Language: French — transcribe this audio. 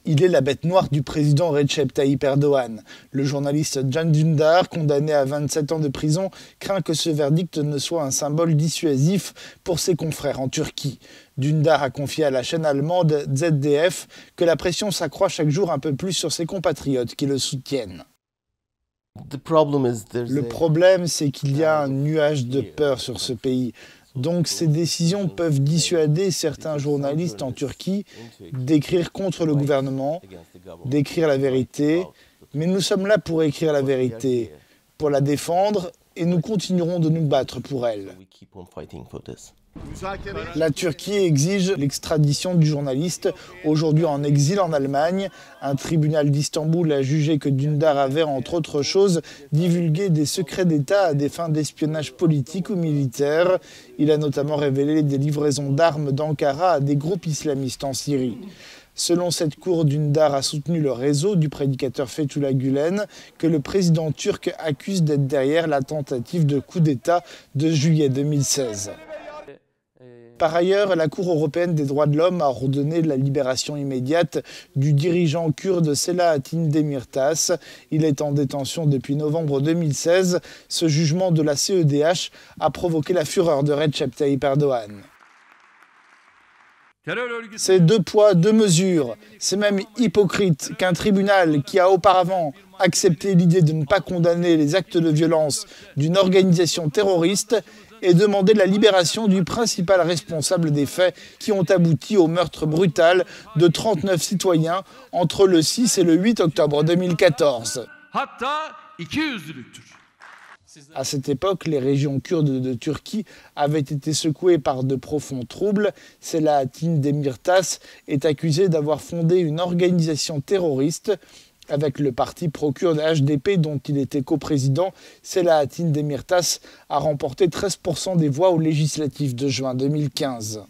Il est la bête noire du président Recep Tayyip Erdogan. Le journaliste Can Dündar, condamné à 27 ans de prison, craint que ce verdict ne soit un symbole dissuasif pour ses confrères en Turquie. Dündar a confié à la chaîne allemande ZDF que la pression s'accroît chaque jour un peu plus sur ses compatriotes qui le soutiennent. Le problème, c'est qu'il y a un nuage de peur sur ce pays. Donc ces décisions peuvent dissuader certains journalistes en Turquie d'écrire contre le gouvernement, d'écrire la vérité. Mais nous sommes là pour écrire la vérité, pour la défendre, et nous continuerons de nous battre pour elle. La Turquie exige l'extradition du journaliste, aujourd'hui en exil en Allemagne. Un tribunal d'Istanbul a jugé que Dündar avait, entre autres choses, divulgué des secrets d'État à des fins d'espionnage politique ou militaire. Il a notamment révélé des livraisons d'armes d'Ankara à des groupes islamistes en Syrie. Selon cette cour, Dündar a soutenu le réseau du prédicateur Fethullah Gülen, que le président turc accuse d'être derrière la tentative de coup d'État de juillet 2016. Par ailleurs, la Cour européenne des droits de l'homme a ordonné la libération immédiate du dirigeant kurde Selahattin Demirtas. Il est en détention depuis novembre 2016. Ce jugement de la CEDH a provoqué la fureur de Recep Tayyip Erdogan. C'est deux poids, deux mesures. C'est même hypocrite qu'un tribunal qui a auparavant accepté l'idée de ne pas condamner les actes de violence d'une organisation terroriste ait demandé la libération du principal responsable des faits qui ont abouti au meurtre brutal de 39 citoyens entre le 6 et le 8 octobre 2014. À cette époque, les régions kurdes de Turquie avaient été secouées par de profonds troubles. Selahattin Demirtas est accusé d'avoir fondé une organisation terroriste. Avec le parti pro-kurde HDP dont il était coprésident, Selahattin Demirtas a remporté 13% des voix aux législatives de juin 2015.